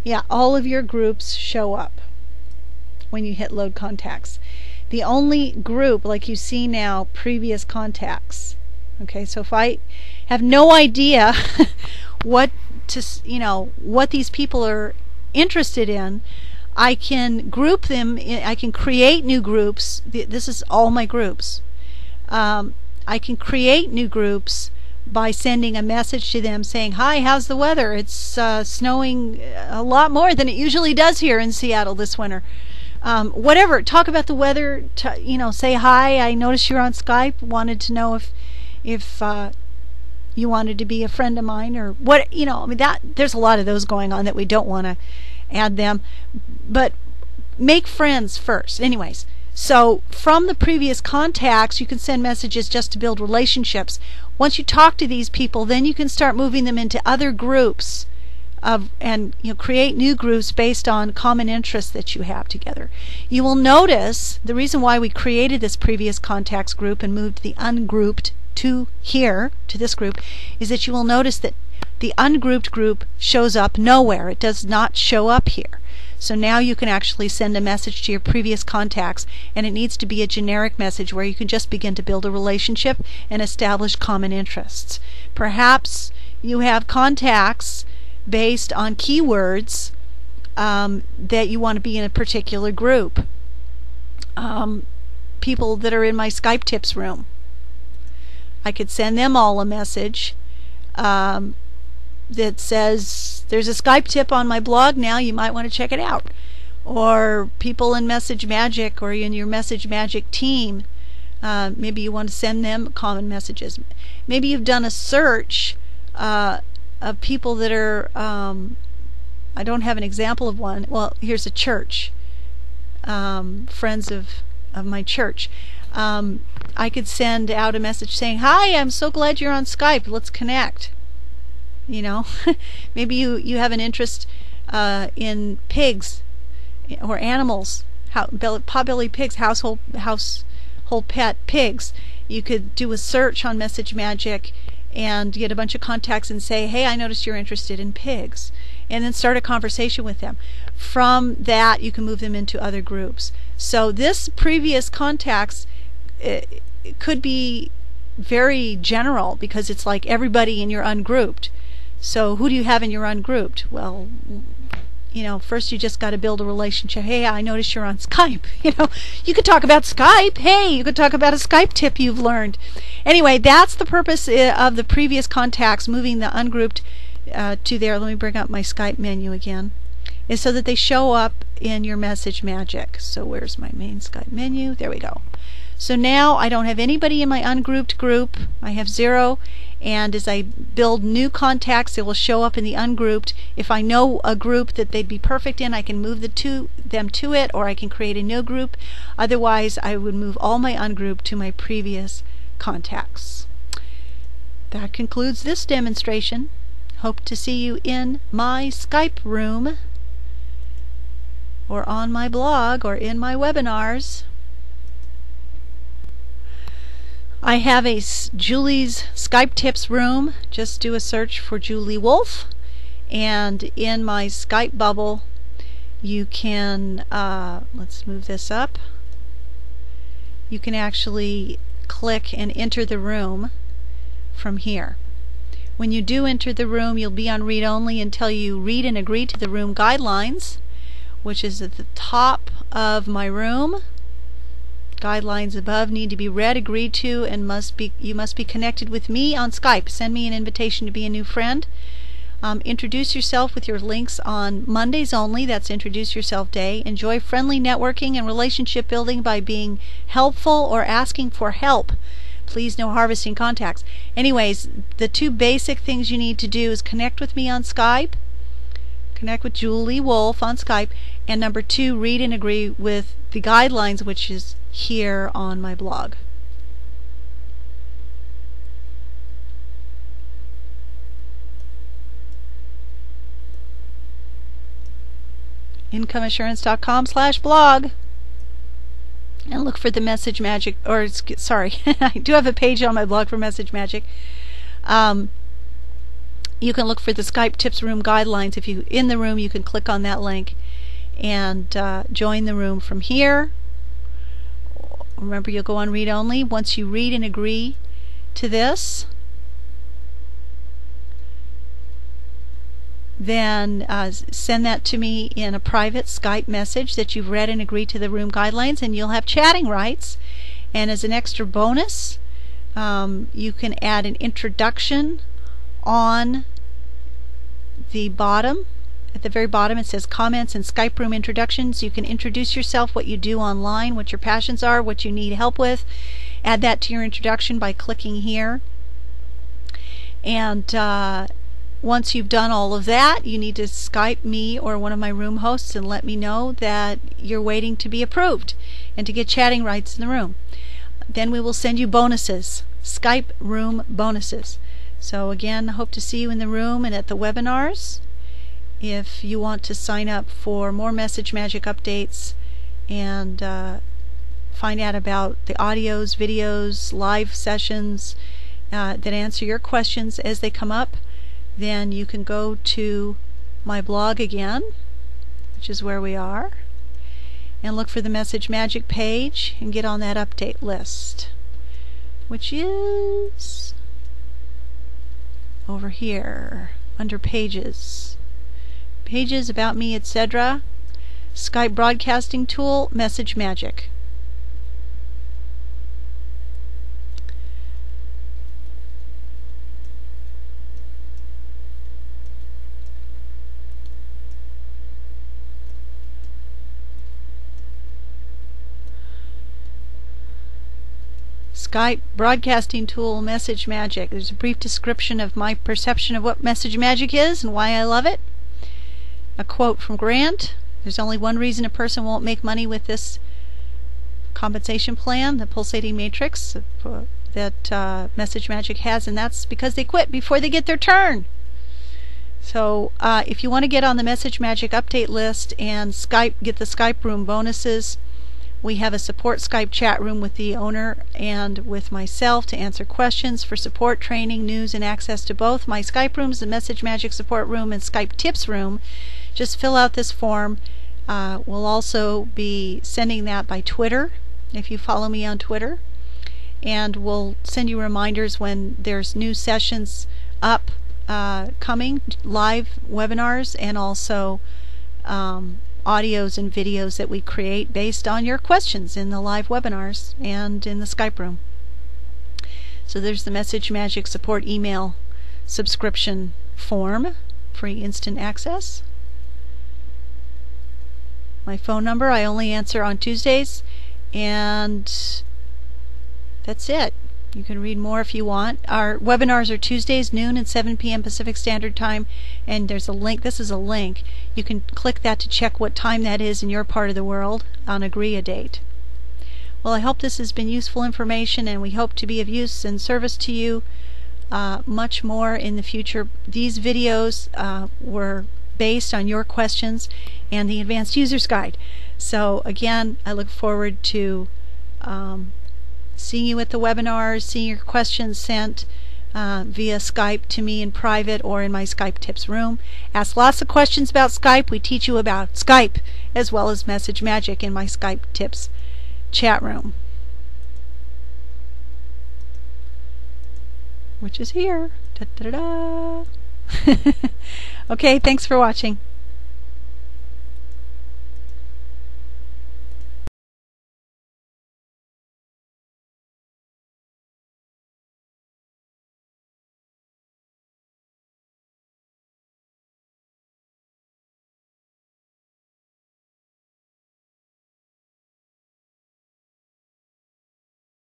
Yeah, all of your groups show up when you hit load contacts. The only group, like you see now, previous contacts. Okay, so if I have no idea what what these people are interested in, I can group them. I can create new groups. This is all my groups. I can create new groups by sending a message to them saying, "Hi, how's the weather? It's snowing a lot more than it usually does here in Seattle this winter." Whatever. Talk about the weather. Say hi. I noticed you're on Skype. Wanted to know if you wanted to be a friend of mine, or what. There's a lot of those going on that we don't want to add them, but make friends first. Anyways, so from the previous contacts, you can send messages just to build relationships. Once you talk to these people, then you can start moving them into other groups and create new groups based on common interests that you have together. You will notice the reason why we created this previous contacts group and moved the ungrouped to here, to this group, is that you will notice that the ungrouped group shows up nowhere. It does not show up here. So now you can actually send a message to your previous contacts, and it needs to be a generic message where you can just begin to build a relationship and establish common interests. Perhaps you have contacts based on keywords that you want to be in a particular group. People that are in my Skype tips room, I could send them all a message that says, "There's a Skype tip on my blog now, you might want to check it out." Or people in Message Magic or in your Message Magic team, maybe you want to send them common messages. Maybe you've done a search of people that are, I don't have an example of one. Well, here's a church, friends of my church. I could send out a message saying, "Hi, I'm so glad you're on Skype, let's connect." Maybe you have an interest in pigs or animals, potbelly pigs, household pet pigs. You could do a search on Message Magic and get a bunch of contacts and say, "Hey, I noticed you're interested in pigs," and then start a conversation with them. From that, you can move them into other groups. So this previous contacts, it could be very general because it's like everybody in your ungrouped. So who do you have in your ungrouped? Well, first you just got to build a relationship. "Hey, I noticed you're on Skype." You could talk about Skype. Hey, you could talk about a Skype tip you've learned. Anyway, that's the purpose of the previous contacts, moving the ungrouped to there. Let me bring up my Skype menu again. Is so that they show up in your Message Magic. So where's my main Skype menu? There we go. So now I don't have anybody in my ungrouped group. I have 0. And as I build new contacts, they will show up in the ungrouped. If I know a group that they'd be perfect in, I can move them to it, or I can create a new group. Otherwise, I would move all my ungrouped to my previous contacts. That concludes this demonstration. Hope to see you in my Skype room, or on my blog, or in my webinars. I have a Julie's Skype Tips room. Just do a search for Julie Wolf, and in my Skype bubble you can, let's move this up, you can actually click and enter the room from here. When you do enter the room, you'll be on read only until you read and agree to the room guidelines, which is at the top of my room. Guidelines above need to be read, agreed to, and you must be connected with me on Skype. Send me an invitation to be a new friend. Introduce yourself with your links on Mondays only. That's Introduce Yourself Day. Enjoy friendly networking and relationship building by being helpful or asking for help. Please, no harvesting contacts. Anyways, the 2 basic things you need to do is connect with me on Skype, connect with Julie Wolf on Skype, and number 2, read and agree with the guidelines, which is here on my blog. incomeassurance.com/blog, and look for the Message Magic, or sorry, I do have a page on my blog for Message Magic. you can look for the Skype Tips Room Guidelines. If you're in the room, you can click on that link and join the room from here. Remember, you'll go on read only. Once you read and agree to this, then send that to me in a private Skype message that you've read and agreed to the room guidelines, and you'll have chatting rights. And as an extra bonus, you can add an introduction on the bottom. At the very bottom it says comments and Skype room introductions. You can introduce yourself, what you do online, what your passions are, what you need help with. Add that to your introduction by clicking here. And once you've done all of that, you need to Skype me or one of my room hosts and let me know that you're waiting to be approved and to get chatting rights in the room. Then we will send you bonuses, Skype room bonuses. So again, hope to see you in the room and at the webinars. If you want to sign up for more Message Magic updates and find out about the audios, videos, live sessions that answer your questions as they come up, then you can go to my blog again, which is where we are, and look for the Message Magic page and get on that update list, which is over here under pages, about me, etc. Skype broadcasting tool, Message Magic. Skype broadcasting tool, Message Magic. There's a brief description of my perception of what Message Magic is and why I love it. A quote from Grant: there's only one reason a person won't make money with this compensation plan, the pulsating matrix that Message Magic has, and that's because they quit before they get their turn. So if you want to get on the Message Magic update list and get the Skype room bonuses, we have a support Skype chat room with the owner and with myself to answer questions for support, training, news, and access to both my Skype rooms, the Message Magic support room and Skype tips room. Just fill out this form. We'll also be sending that by Twitter if you follow me on Twitter, and we'll send you reminders when there's new sessions up coming, live webinars, and also audios and videos that we create based on your questions in the live webinars and in the Skype room. So there's the Message Magic support email subscription form, free instant access. My phone number, I only answer on Tuesdays, and that's it. You can read more if you want. Our webinars are Tuesdays, noon and 7 p.m. Pacific Standard Time, and there's a link. This is a link. You can click that to check what time that is in your part of the world and agree a date. Well, I hope this has been useful information, and we hope to be of use and service to you much more in the future. These videos were based on your questions and the Advanced Users Guide. So again, I look forward to seeing you at the webinars, seeing your questions sent via Skype to me in private or in my Skype tips room. Ask lots of questions about Skype. We teach you about Skype as well as Message Magic in my Skype tips chat room, which is here. Da, da, da, da. Okay, thanks for watching.